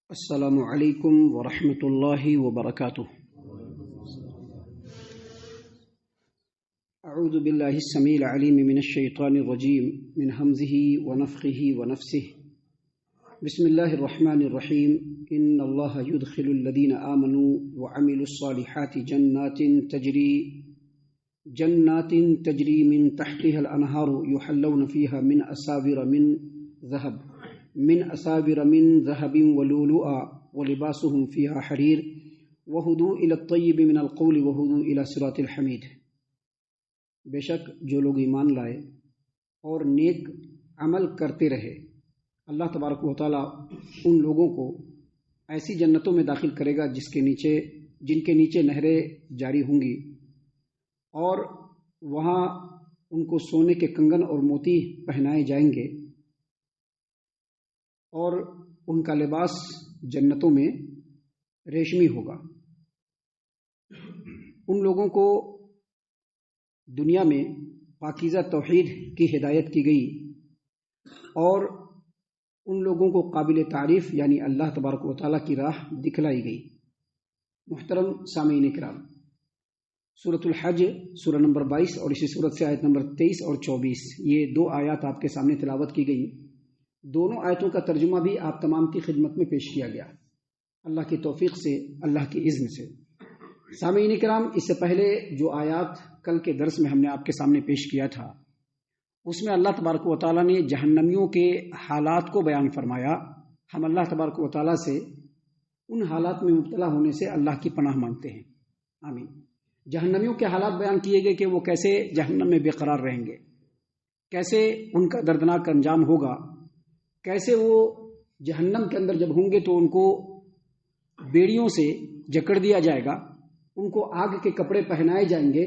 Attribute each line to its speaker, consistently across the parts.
Speaker 1: السلام علیکم ورحمۃ اللہ وبرکاتہ۔ اعوذ باللہ السمیع العلیم من الشیطان الرجیم من حمزہ ونفخہ ونفثہ۔ بسم اللہ الرحمن الرحیم۔ ان اللہ يدخل الذین آمنوا وعملوا الصالحات جنات تجری من تحتها الانہار یحلون فیہا من أساور من ذهب ولؤلؤا ولباسهم فيها حرير وهدوا إلى الطيب من القول وهدوا إلى صراط الحمید۔ بے شک جو لوگ ایمان لائے اور نیک عمل کرتے رہے، اللہ تبارک و تعالیٰ ان لوگوں کو ایسی جنتوں میں داخل کرے گا جن کے نیچے نہریں جاری ہوں گی، اور وہاں ان کو سونے کے کنگن اور موتی پہنائے جائیں گے، اور ان کا لباس جنتوں میں ریشمی ہوگا۔ ان لوگوں کو دنیا میں پاکیزہ توحید کی ہدایت کی گئی اور ان لوگوں کو قابل تعریف یعنی اللہ تبارک و تعالیٰ کی راہ دکھلائی گئی۔ محترم سامعین کرام، سورۃ الحج سورہ نمبر 22 اور اسی سورت سے آیت نمبر 23 اور 24، یہ دو آیات آپ کے سامنے تلاوت کی گئی۔ دونوں آیتوں کا ترجمہ بھی آپ تمام کی خدمت میں پیش کیا گیا، اللہ کی توفیق سے، اللہ کی اذن سے۔ سامعین کرام، اس سے پہلے جو آیات کل کے درس میں ہم نے آپ کے سامنے پیش کیا تھا، اس میں اللہ تبارک و تعالیٰ نے جہنمیوں کے حالات کو بیان فرمایا۔ ہم اللہ تبارک و تعالیٰ سے ان حالات میں مبتلا ہونے سے اللہ کی پناہ مانگتے ہیں، آمین۔ جہنمیوں کے حالات بیان کیے گئے کہ وہ کیسے جہنم میں بے قرار رہیں گے، کیسے ان کا دردناک انجام ہوگا، کیسے وہ جہنم کے اندر جب ہوں گے تو ان کو بیڑیوں سے جکڑ دیا جائے گا، ان کو آگ کے کپڑے پہنائے جائیں گے،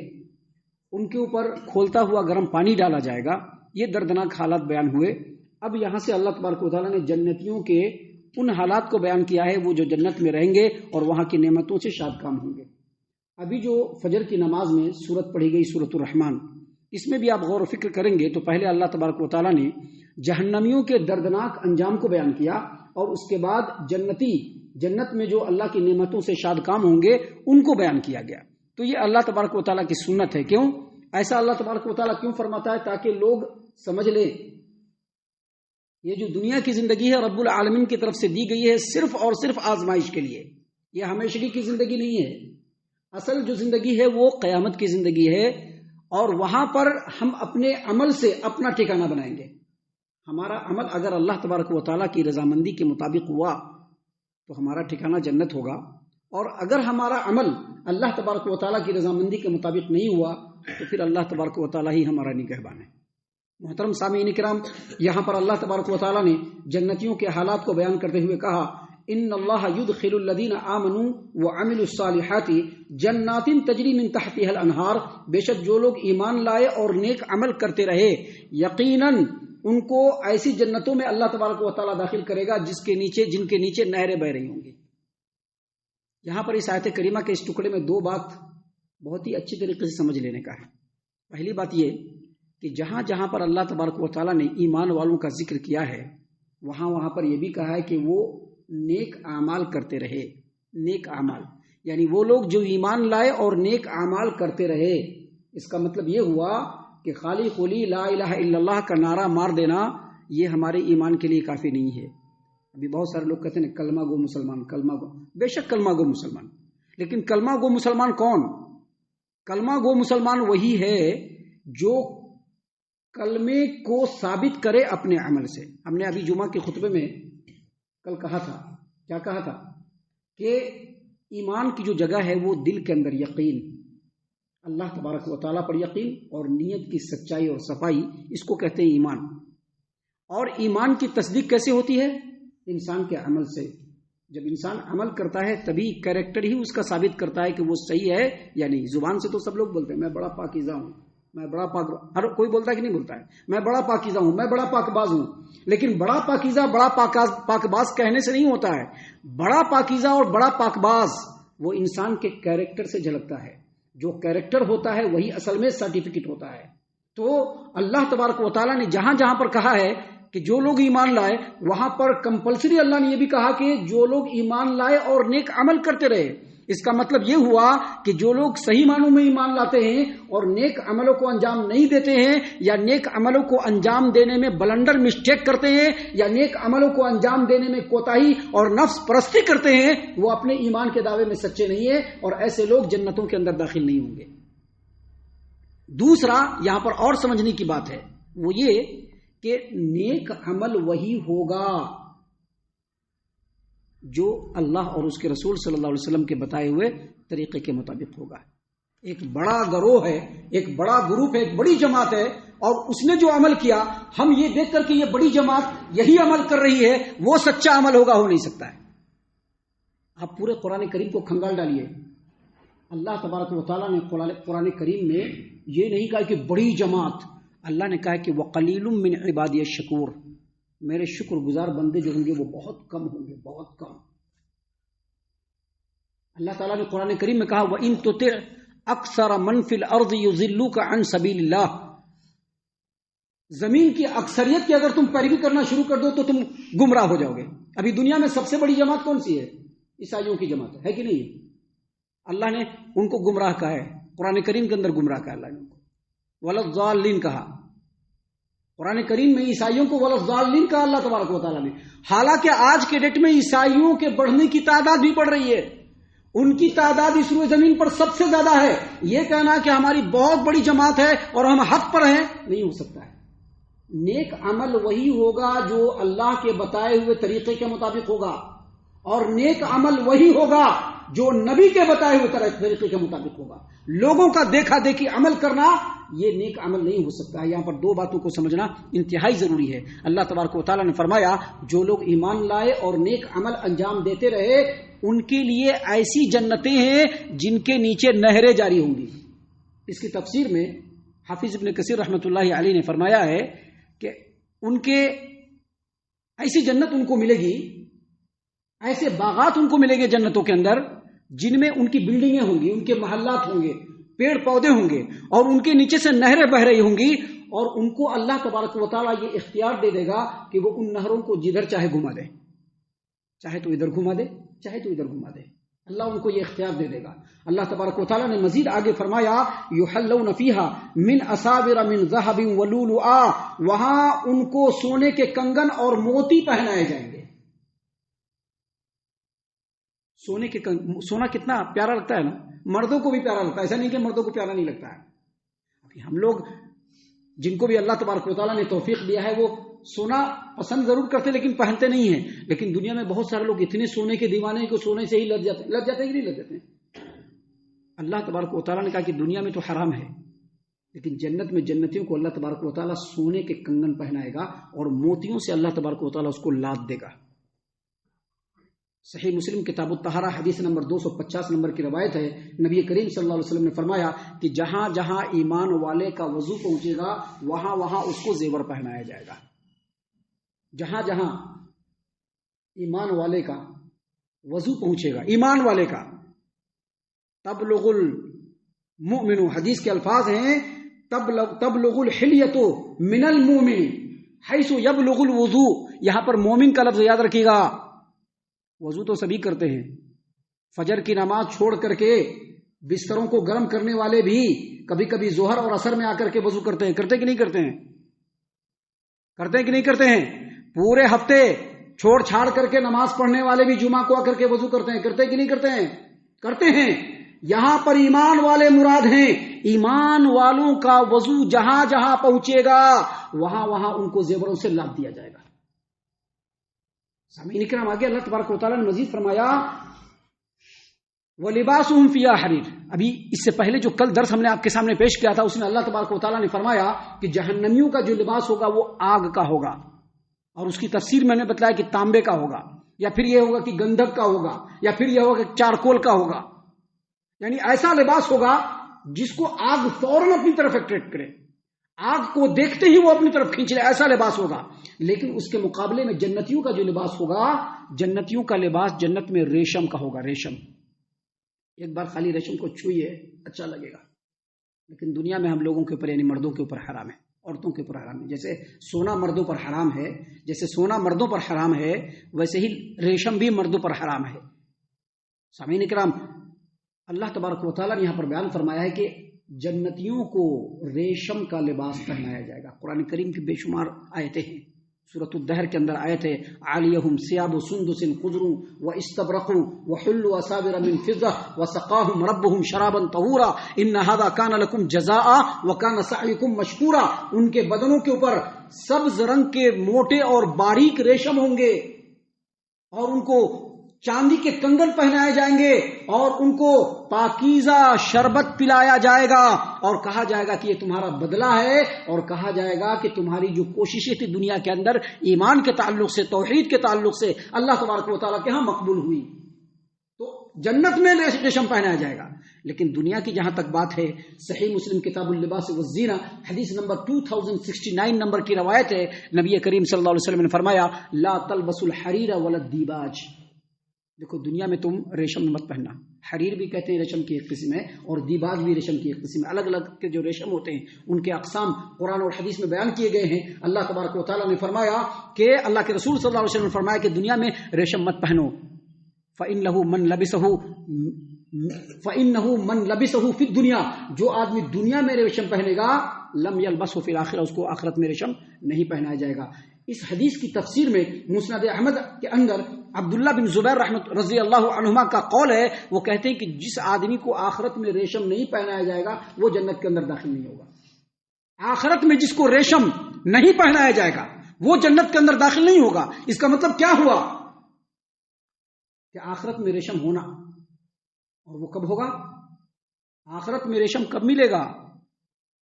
Speaker 1: ان کے اوپر کھولتا ہوا گرم پانی ڈالا جائے گا۔ یہ دردناک حالات بیان ہوئے۔ اب یہاں سے اللہ تبارک و تعالیٰ نے جنتیوں کے ان حالات کو بیان کیا ہے، وہ جو جنت میں رہیں گے اور وہاں کی نعمتوں سے شاد کام ہوں گے۔ ابھی جو فجر کی نماز میں سورت پڑھی گئی سورۃ الرحمن، اس میں بھی آپ غور و فکر کریں گے تو پہلے اللہ تبارک و تعالیٰ نے جہنمیوں کے دردناک انجام کو بیان کیا، اور اس کے بعد جنت میں جو اللہ کی نعمتوں سے شاد کام ہوں گے ان کو بیان کیا گیا۔ تو یہ اللہ تبارک و تعالیٰ کی سنت ہے۔ کیوں ایسا اللہ تبارک و تعالیٰ کیوں فرماتا ہے؟ تاکہ لوگ سمجھ لیں یہ جو دنیا کی زندگی ہے رب العالمین کی طرف سے دی گئی ہے صرف اور صرف آزمائش کے لیے، یہ ہمیشگی کی زندگی نہیں ہے۔ اصل جو زندگی ہے وہ قیامت کی زندگی ہے، اور وہاں پر ہم اپنے عمل سے اپنا ٹھکانہ بنائیں گے۔ ہمارا عمل اگر اللہ تبارک و تعالیٰ کی رضامندی کے مطابق ہوا تو ہمارا ٹھکانہ جنت ہوگا، اور اگر ہمارا عمل اللہ تبارک و تعالیٰ کی رضامندی کے مطابق نہیں ہوا تو پھر اللہ تبارک و تعالیٰ ہی ہمارا نگہبان ہے۔ محترم سامعین کرام، یہاں پر اللہ تبارک و تعالیٰ نے جنتیوں کے حالات کو بیان کرتے ہوئے کہا، ان اللہ یدخل الذین آمنوا وعملوا الصالحات جنات تجری من تحتها الانہار۔ بے شک جو لوگ ایمان لائے اور نیک عمل کرتے رہے، یقیناً ان کو ایسی جنتوں میں اللہ تبارک و تعالیٰ داخل کرے گا جن کے نیچے نہریں بہ رہی ہوں گی۔ یہاں پر اس آیت کریمہ کے اس ٹکڑے میں دو بات بہت ہی اچھی طریقے سے سمجھ لینے کا ہے۔ پہلی بات یہ کہ جہاں جہاں پر اللہ تبارک و تعالیٰ نے ایمان والوں کا ذکر کیا ہے، وہاں پر یہ بھی کہا ہے کہ وہ نیک اعمال کرتے رہے۔ نیک اعمال یعنی وہ لوگ جو ایمان لائے اور نیک اعمال کرتے رہے۔ اس کا مطلب یہ ہوا کہ خالی قولی لا الہ الا اللہ کا نعرہ مار دینا یہ ہمارے ایمان کے لیے کافی نہیں ہے۔ ابھی بہت سارے لوگ کہتے ہیں کلمہ گو مسلمان، کلمہ گو، بے شک کلمہ گو مسلمان، لیکن کلمہ گو مسلمان کون؟ کلمہ گو مسلمان وہی ہے جو کلمے کو ثابت کرے اپنے عمل سے۔ ہم نے ابھی جمعہ کے خطبے میں کل کہا تھا، کیا کہا تھا؟ کہ ایمان کی جو جگہ ہے وہ دل کے اندر یقین، اللہ تبارک و تعالیٰ پر یقین اور نیت کی سچائی اور صفائی، اس کو کہتے ہیں ایمان۔ اور ایمان کی تصدیق کیسے ہوتی ہے؟ انسان کے عمل سے۔ جب انسان عمل کرتا ہے تبھی کیریکٹر ہی اس کا ثابت کرتا ہے کہ وہ صحیح ہے یا نہیں۔ زبان سے تو سب لوگ بولتے ہیں میں بڑا پاکیزہ ہوں، میں بڑا پاک، ہر کوئی بولتا ہے کہ نہیں بولتا ہے، میں بڑا پاکیزہ ہوں، میں بڑا پاک باز ہوں۔ لیکن بڑا پاکیزہ بڑا پاک باز کہنے سے نہیں ہوتا ہے۔ بڑا پاکیزہ اور بڑا پاک باز وہ انسان کے کیریکٹر سے جھلکتا ہے۔ جو کیریکٹر ہوتا ہے وہی اصل میں سرٹیفکیٹ ہوتا ہے۔ تو اللہ تبارک و تعالیٰ نے جہاں جہاں پر کہا ہے کہ جو لوگ ایمان لائے، وہاں پر کمپلسری اللہ نے یہ بھی کہا کہ جو لوگ ایمان لائے اور نیک عمل کرتے رہے۔ اس کا مطلب یہ ہوا کہ جو لوگ صحیح معنوں میں ایمان لاتے ہیں اور نیک عملوں کو انجام نہیں دیتے ہیں، یا نیک عملوں کو انجام دینے میں بلنڈر مسٹیک کرتے ہیں، یا نیک عملوں کو انجام دینے میں کوتاہی اور نفس پرستی کرتے ہیں، وہ اپنے ایمان کے دعوے میں سچے نہیں ہیں، اور ایسے لوگ جنتوں کے اندر داخل نہیں ہوں گے۔ دوسرا یہاں پر اور سمجھنے کی بات ہے، وہ یہ کہ نیک عمل وہی ہوگا جو اللہ اور اس کے رسول صلی اللہ علیہ وسلم کے بتائے ہوئے طریقے کے مطابق ہوگا۔ ایک بڑا گروہ ہے، ایک بڑا گروپ ہے، ایک بڑی جماعت ہے، اور اس نے جو عمل کیا، ہم یہ دیکھ کر کہ یہ بڑی جماعت یہی عمل کر رہی ہے، وہ سچا عمل ہوگا، ہو نہیں سکتا ہے۔ آپ پورے قرآن کریم کو کھنگال ڈالیے، اللہ تبارک و تعالیٰ نے قرآن کریم میں یہ نہیں کہا کہ بڑی جماعت، اللہ نے کہا کہ وَقَلِيلٌ مِّنْ عِبَادِيَ الشَّكُورُ، میرے شکر گزار بندے جو ہوں گے وہ بہت کم ہوں گے، بہت کم۔ اللہ تعالیٰ نے قرآن کریم میں کہا وَإِن تُطِعْ أَكْثَرَ مَن فِي الْأَرْضِ يُضِلُّوكَ عَن سَبِيلِ اللَّهِ، زمین کی اکثریت کی اگر تم پیروی کرنا شروع کر دو تو تم گمراہ ہو جاؤ گے۔ ابھی دنیا میں سب سے بڑی جماعت کون سی ہے؟ عیسائیوں کی جماعت ہے کہ نہیں؟ اللہ نے ان کو گمراہ کہا ہے، قرآن کریم کے اندر گمراہ کہا اللہ نے ان کو، وَلَا الضَّالِّينَ کہا قرآن کریم میں، عیسائیوں کو وَلَا الضَّالِّينَ کہا اللہ تبارک و تعالیٰ نے۔ حالانکہ آج کے ڈیٹ میں عیسائیوں کے بڑھنے کی تعداد بھی بڑھ رہی ہے، ان کی تعداد اس روئے زمین پر سب سے زیادہ ہے۔ یہ کہنا کہ ہماری بہت بڑی جماعت ہے اور ہم حق پر ہیں، نہیں ہو سکتا ہے۔ نیک عمل وہی ہوگا جو اللہ کے بتائے ہوئے طریقے کے مطابق ہوگا، اور نیک عمل وہی ہوگا جو نبی کے بتائے ہوئے طریقے کے مطابق ہوگا۔ لوگوں کا دیکھا دیکھی عمل کرنا یہ نیک عمل نہیں ہو سکتا ہے۔ یہاں پر دو باتوں کو سمجھنا انتہائی ضروری ہے۔ اللہ تبارک و تعالیٰ نے فرمایا جو لوگ ایمان لائے اور نیک عمل انجام دیتے رہے، ان کے لیے ایسی جنتیں ہیں جن کے نیچے نہریں جاری ہوں گی۔ اس کی تفسیر میں حافظ ابن کثیر رحمۃ اللہ علیہ نے فرمایا ہے کہ ان کے ایسی جنت ان کو ملے گی، ایسے باغات ان کو ملیں گے جنتوں کے اندر، جن میں ان کی بلڈنگیں ہوں گی، ان کے محلات ہوں گے، پیڑ پودے ہوں گے، اور ان کے نیچے سے نہریں بہ رہی ہوں گی، اور ان کو اللہ تبارک و تعالیٰ یہ اختیار دے دے گا کہ وہ ان نہروں کو جدھر چاہے گھما دے، چاہے تو ادھر گھما دے، چاہے تو ادھر گھما دے، اللہ ان کو یہ اختیار دے دے گا۔ اللہ تبارک و تعالیٰ نے مزید آگے فرمایا یحلون فیہا من اساور من ذہب ولؤلؤا، وہاں ان کو سونے کے کنگن اور موتی پہنائے جائیں گے۔ سونا کتنا پیارا لگتا ہے نا، مردوں کو بھی پیارا لگتا ہے، ایسا نہیں کہ مردوں کو پیارا نہیں لگتا ہے۔ ابھی ہم لوگ جن کو بھی اللہ تبارک و تعالیٰ نے توفیق دیا ہے وہ سونا پسند ضرور کرتے لیکن پہنتے نہیں ہیں، لیکن دنیا میں بہت سارے لوگ اتنے سونے کے دیوانے ہیں کہ سونے سے ہی لگ جاتے ہیں کہ نہیں لگ جاتے ہیں۔ اللہ تبارک و تعالیٰ نے کہا کہ دنیا میں تو حرام ہے، لیکن جنت میں جنتیوں کو اللہ تبارک و تعالیٰ سونے کے کنگن پہنائے گا اور موتیوں سے اللہ تبارک و تعالیٰ اس کو لاد دے گا۔ صحیح مسلم کتاب الطہارہ حدیث نمبر 250 نمبر کی روایت ہے، نبی کریم صلی اللہ علیہ وسلم نے فرمایا کہ جہاں جہاں ایمان والے کا وضو پہنچے گا وہاں وہاں اس کو زیور پہنایا جائے گا۔ جہاں جہاں ایمان والے کا وضو پہنچے گا، ایمان والے کا، تبلغ المؤمن، حدیث کے الفاظ ہیں تبلغ الحلیۃ من المؤمن حیث یبلغ الوضوء، یہاں پر مومن کا لفظ یاد رکھیے گا۔ وضو تو سبھی کرتے ہیں، فجر کی نماز چھوڑ کر کے بستروں کو گرم کرنے والے بھی کبھی کبھی ظہر اور عصر میں آ کر کے وضو کرتے ہیں، کرتے کہ نہیں کرتے ہیں؟ کرتے ہیں کہ نہیں کرتے ہیں؟ پورے ہفتے چھوڑ چھاڑ کر کے نماز پڑھنے والے بھی جمعہ کو آ کر کے وضو کرتے ہیں، کرتے کہ نہیں کرتے ہیں؟ کرتے ہیں۔ یہاں پر ایمان والے مراد ہیں، ایمان والوں کا وضو جہاں جہاں پہنچے گا وہاں وہاں ان کو زیوروں سے لاد دیا جائے گا۔ سامعین کرام، آگے اللہ تبارک و تعالیٰ نے مزید فرمایا وَلِبَاسُهُمْ فِيهَا حَرِيرٌ۔ ابھی اس سے پہلے جو کل درس ہم نے آپ کے سامنے پیش کیا تھا اس میں اللہ تبارک و تعالیٰ نے فرمایا کہ جہنمیوں کا جو لباس ہوگا وہ آگ کا ہوگا، اور اس کی تفسیر میں نے بتلایا کہ تانبے کا ہوگا، یا پھر یہ ہوگا کہ گندھک کا ہوگا، یا پھر یہ ہوگا کہ چارکول کا ہوگا، یعنی ایسا لباس ہوگا جس کو آگ فوراً اپنی طرف اٹریکٹ کرے، آگ کو دیکھتے ہی وہ اپنی طرف کھینچ لے، ایسا لباس ہوگا۔ لیکن اس کے مقابلے میں جنتیوں کا جو لباس ہوگا، جنتیوں کا لباس جنت میں ریشم کا ہوگا، ریشم۔ ایک بار خالی ریشم کو چھوئیے اچھا لگے گا، لیکن دنیا میں ہم لوگوں کے اوپر یعنی مردوں کے اوپر حرام ہے۔ عورتوں کے اوپر حرام ہے. جیسے سونا مردوں پر حرام ہے، جیسے سونا مردوں پر حرام ہے، ویسے ہی ریشم بھی مردوں پر حرام ہے. سامعین کرام، اللہ تبارک و تعالیٰ نے یہاں پر بیان فرمایا ہے کہ جنتیوں کو ریشم کا لباس پہنایا جائے گا. قرآن کریم کی بے شمار آیتیں ہیں. سورۃ الدہر کے اندر آیت ہے عالیہم ثیاب سندس خضر واستبرق وحلوا اساور من فضة وسقاهم ربهم شرابا طہورا ان هذا كان لكم جزاء وكان سعيكم مشکورا. ان کے بدنوں کے اوپر سبز رنگ کے موٹے اور باریک ریشم ہوں گے، اور ان کو چاندی کے کنگن پہنائے جائیں گے، اور ان کو پاکیزہ شربت پلایا جائے گا، اور کہا جائے گا کہ یہ تمہارا بدلہ ہے، اور کہا جائے گا کہ تمہاری جو کوششیں تھی دنیا کے اندر ایمان کے تعلق سے، توحید کے تعلق سے، اللہ تبارک و تعالیٰ کے ہاں مقبول ہوئی. تو جنت میں ریشم پہنایا جائے گا. لیکن دنیا کی جہاں تک بات ہے، صحیح مسلم کتاب اللباس والزینہ حدیث نمبر 2069 نمبر کی روایت ہے، نبی کریم صلی اللہ علیہ وسلم نے فرمایا لا تلبسوا الحریر ولا الدیباج. دیکھو دنیا میں تم ریشم مت پہننا. حریر بھی کہتے ہیں ریشم کی ایک قسم ہے، اور دیباج بھی ریشم کی ایک قسم ہے. الگ الگ کے جو ریشم ہوتے ہیں ان کے اقسام قرآن اور حدیث میں بیان کیے گئے ہیں. اللہ تبارک و تعالیٰ نے فرمایا کہ اللہ کے رسول صلی اللہ علیہ وسلم نے فرمایا کہ دنیا میں ریشم مت پہنو. فَإِنَّهُ مَنْ لَبِسَهُ فِي الدُّنْيَا، جو آدمی دنیا میں ریشم پہنے گا لم يلبسه فی الآخرہ، اس کو آخرت میں ریشم نہیں پہنایا جائے گا. اس حدیث کی تفسیر میں مسند احمد کے اندر عبداللہ بن زبیر رضی اللہ عنہما کا قول ہے. وہ کہتے ہیں کہ جس آدمی کو آخرت میں ریشم نہیں پہنایا جائے گا وہ جنت کے اندر داخل نہیں ہوگا. آخرت میں جس کو ریشم نہیں پہنایا جائے گا وہ جنت کے اندر داخل نہیں ہوگا. اس کا مطلب کیا ہوا کہ آخرت میں ریشم ہونا، اور وہ کب ہوگا؟ آخرت میں ریشم کب ملے گا؟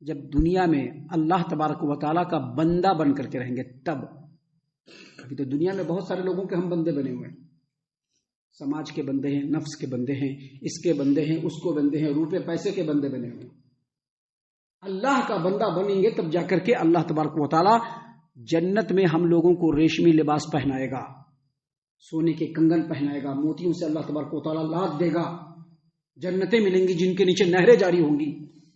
Speaker 1: جب دنیا میں اللہ تبارک و تعالیٰ کا بندہ بن کر کے رہیں گے تب. ابھی تو دنیا میں بہت سارے لوگوں کے ہم بندے بنے ہوئے ہیں. سماج کے بندے ہیں، نفس کے بندے ہیں، اس کے بندے ہیں، اس کو بندے ہیں، روپے پیسے کے بندے بنے ہوئے ہیں. اللہ کا بندہ بنیں گے تب جا کر کے اللہ تبارک و تعالیٰ جنت میں ہم لوگوں کو ریشمی لباس پہنائے گا، سونے کے کنگن پہنائے گا، موتیوں سے اللہ تبارک و تعالیٰ لاد دے گا. جنتیں ملیں گی جن کے نیچے نہریں جاری ہوں گی.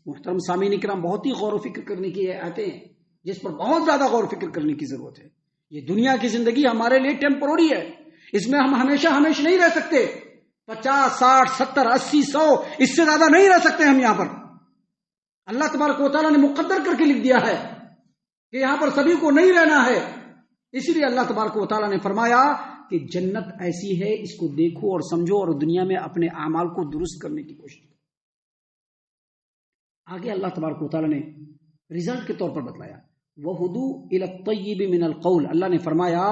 Speaker 1: محترم سامعین کرام، بہت ہی غور و فکر کرنے کی آیتیں ہیں جس پر بہت زیادہ غور و فکر کرنے کی ضرورت ہے. یہ دنیا کی زندگی ہمارے لیے ٹیمپروری ہے، اس میں ہم ہمیشہ نہیں رہ سکتے. 50 60 70 80 100 اس سے زیادہ نہیں رہ سکتے ہم یہاں پر. اللہ تبارک و تعالیٰ نے مقدر کر کے لکھ دیا ہے کہ یہاں پر سبھی کو نہیں رہنا ہے. اسی لیے اللہ تبارک و تعالیٰ نے فرمایا کہ جنت ایسی ہے، اس کو دیکھو اور سمجھو اور دنیا میں اپنے اعمال کو درست کرنے کی کوشش کرو. آگے اللہ تبارک و تعالیٰ نے رزلٹ کے طور پر بتلایا وَهُدُوا إِلَى الطَّيِّبِ مِنَ الْقَوْلِ. اللہ نے فرمایا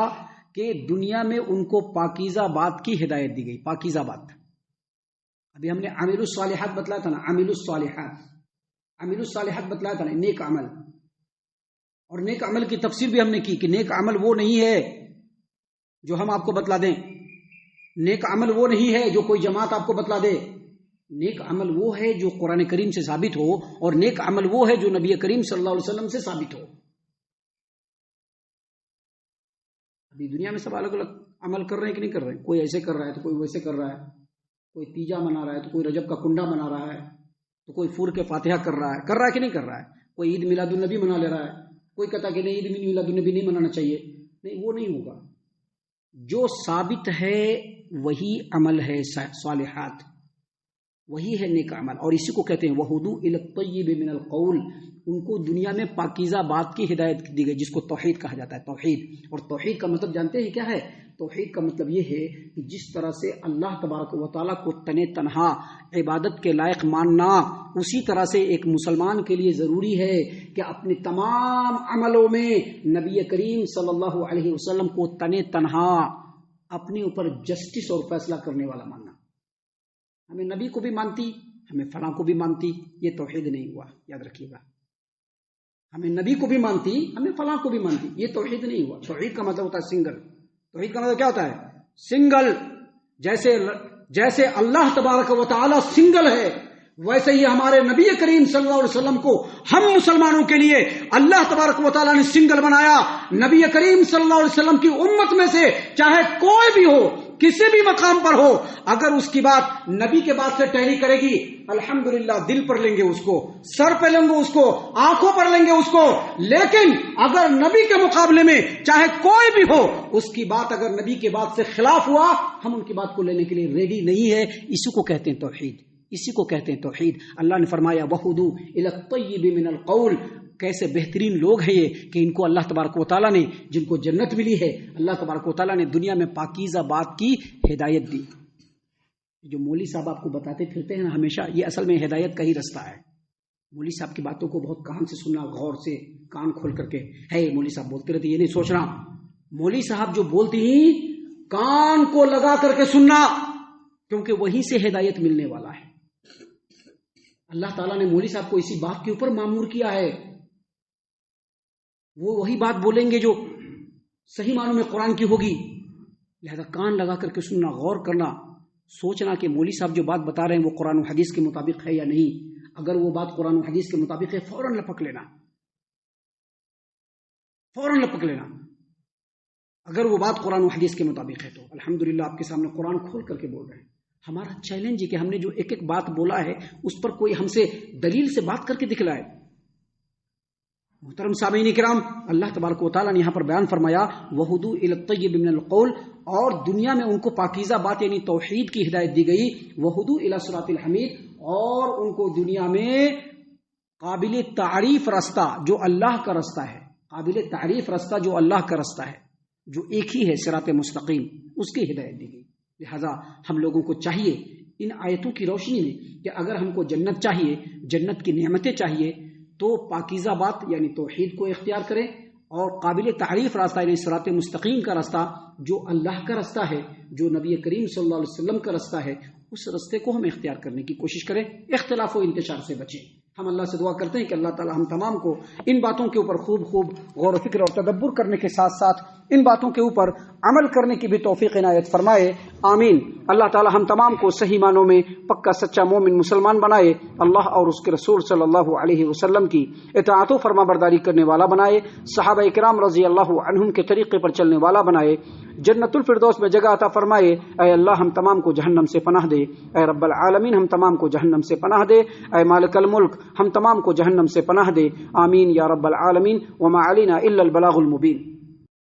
Speaker 1: کہ دنیا میں ان کو پاکیزہ بات کی ہدایت دی گئی. پاکیزہ بات، ابھی ہم نے عامل الصالحات بتلایا تھا نا، عامل الصالحات بتلایا تھا نا، نیک عمل. اور نیک عمل کی تفسیر بھی ہم نے کی کہ نیک عمل وہ نہیں ہے جو ہم آپ کو بتلا دیں. نیک عمل وہ نہیں ہے جو کوئی جماعت آپ کو بتلا دے. نیک عمل وہ ہے جو قرآن کریم سے ثابت ہو، اور نیک عمل وہ ہے جو نبی کریم صلی اللہ علیہ وسلم سے ثابت ہو. ابھی دنیا میں سب الگ الگ عمل کر رہے ہیں کہ نہیں کر رہے ہیں؟ کوئی ایسے کر رہا ہے تو کوئی ویسے کر رہا ہے، کوئی تیجا منا رہا ہے تو کوئی رجب کا کنڈا منا رہا ہے، تو کوئی فور کے فاتحہ کر رہا ہے کہ نہیں کر رہا ہے. کوئی عید میلاد النبی منا لے رہا ہے، کوئی کہتا کہ نہیں عید میلاد النبی نہیں منانا چاہیے. نہیں، وہ نہیں ہوگا. جو ثابت ہے وہی عمل ہے صالحات، وہی ہے نیک عمل. اور اسی کو کہتے ہیں وَهُدُوا إِلَى الطَّيِّبِ مِنَ الْقَوْلِ. ان کو دنیا میں پاکیزہ بات کی ہدایت دی گئی جس کو توحید کہا جاتا ہے. توحید، اور توحید کا مطلب جانتے ہیں کیا ہے؟ توحید کا مطلب یہ ہے کہ جس طرح سے اللہ تبارک و تعالیٰ کو تنہا عبادت کے لائق ماننا، اسی طرح سے ایک مسلمان کے لیے ضروری ہے کہ اپنے تمام عملوں میں نبی کریم صلی اللہ علیہ وسلم کو تنہا اپنے اوپر جسٹس اور فیصلہ کرنے والا ماننا. ہمیں نبی کو بھی مانتی، ہمیں فلاں کو بھی مانتی، یہ توحید نہیں ہوا، یاد رکھیے گا. ہمیں نبی کو بھی مانتی، ہمیں فلاں کو بھی مانتی، یہ توحید نہیں ہوا. توحید کا مطلب ہوتا ہے سنگل. توحید کا مطلب کیا ہوتا ہے؟ سنگل. جیسے اللہ تبارک و تعالی سنگل ہے، ویسے ہی ہمارے نبی کریم صلی اللہ علیہ وسلم کو ہم مسلمانوں کے لیے اللہ تبارک و تعالیٰ نے سنگل بنایا. نبی کریم صلی اللہ علیہ وسلم کی امت میں سے چاہے کوئی بھی ہو، کسی بھی مقام پر ہو، اگر اس کی بات نبی کے بات سے ٹیلی کرے گی، الحمدللہ دل پر لیں گے اس کو، سر پہ لیں گے اس کو، آنکھوں پر لیں گے اس کو. لیکن اگر نبی کے مقابلے میں چاہے کوئی بھی ہو، اس کی بات اگر نبی کے بات سے خلاف ہوا، ہم ان کی بات کو لینے کے لیے ریڈی نہیں ہے. اسی کو کہتے ہیں توحید، اسی کو کہتے ہیں توحید. اللہ نے فرمایا وَہُدُوا إِلَى الطَّيِّبِ مِنَ الْقَوْلِ. کیسے بہترین لوگ ہیں یہ کہ ان کو اللہ تبارک و تعالیٰ نے، جن کو جنت ملی ہے، اللہ تبارک و تعالیٰ نے دنیا میں پاکیزہ بات کی ہدایت دی. جو مولوی صاحب آپ کو بتاتے پھرتے ہیں ہمیشہ، یہ اصل میں ہدایت کا ہی رستہ ہے. مولوی صاحب کی باتوں کو بہت کان سے سننا، غور سے کان کھول کر کے. ہے مولوی صاحب بولتے رہتے، یہ نہیں سوچنا. مولوی صاحب جو بولتے ہیں کان کو لگا کر کے سننا، کیونکہ وہیں سے ہدایت ملنے والا ہے. اللہ تعالیٰ نے مولوی صاحب کو اسی بات کے اوپر مامور کیا ہے. وہ وہی بات بولیں گے جو صحیح معنوں میں قرآن کی ہوگی. لہذا کان لگا کر کے سننا، غور کرنا، سوچنا کہ مولوی صاحب جو بات بتا رہے ہیں وہ قرآن و حدیث کے مطابق ہے یا نہیں. اگر وہ بات قرآن و حدیث کے مطابق ہے فوراً لپک لینا، فوراً لپک لینا. اگر وہ بات قرآن و حدیث کے مطابق ہے تو الحمدللہ آپ کے سامنے قرآن کھول کر کے بول رہے ہیں. ہمارا چیلنج ہے کہ ہم نے جو ایک ایک بات بولا ہے اس پر کوئی ہم سے دلیل سے بات کر کے دکھلائے. محترم سامعین کرام، اللہ تبارک و تعالیٰ نے یہاں پر بیان فرمایا وَهُدُوا إِلَى الطَّيِّبِ مِنَ الْقَوْلِ، اور دنیا میں ان کو پاکیزہ بات یعنی توحید کی ہدایت دی گئی. وَهُدُوا إِلَى صِرَاطِ الْحَمِيدِ، اور ان کو دنیا میں قابل تعریف رستہ جو اللہ کا رستہ ہے، قابل تعریف رستہ جو اللہ کا رستہ ہے، جو ایک ہی ہے صراط مستقیم، اس کی ہدایت دی گئی. لہذا ہم لوگوں کو چاہیے ان آیتوں کی روشنی میں کہ اگر ہم کو جنت چاہیے، جنت کی نعمتیں چاہیے، تو پاکیزہ بات یعنی توحید کو اختیار کریں، اور قابل تعریف راستہ یعنی صراط مستقیم کا راستہ جو اللہ کا راستہ ہے، جو نبی کریم صلی اللہ علیہ وسلم کا راستہ ہے، اس راستے کو ہم اختیار کرنے کی کوشش کریں. اختلاف و انتشار سے بچیں. ہم اللہ سے دعا کرتے ہیں کہ اللہ تعالی ہم تمام کو ان باتوں کے اوپر خوب غور و فکر اور تدبر کرنے کے ساتھ ساتھ ان باتوں کے اوپر عمل کرنے کی بھی توفیق عنایت فرمائے. آمین. اللہ تعالی ہم تمام کو صحیح معنوں میں پکا سچا مومن مسلمان بنائے، اللہ اور اس کے رسول صلی اللہ علیہ وسلم کی اطاعت و فرما برداری کرنے والا بنائے، صحابہ کرام رضی اللہ عنہم کے طریقے پر چلنے والا بنائے، جنت الفردوس میں جگہ عطا فرمائے. اے اللہ ہم تمام کو جہنم سے پناہ دے. اے رب العالمین ہم تمام کو جہنم سے پناہ دے. اے مالک الملک ہم تمام کو جہنم سے پناہ دے. آمین یا رب العالمین. وما علینا الا البلاغ المبین.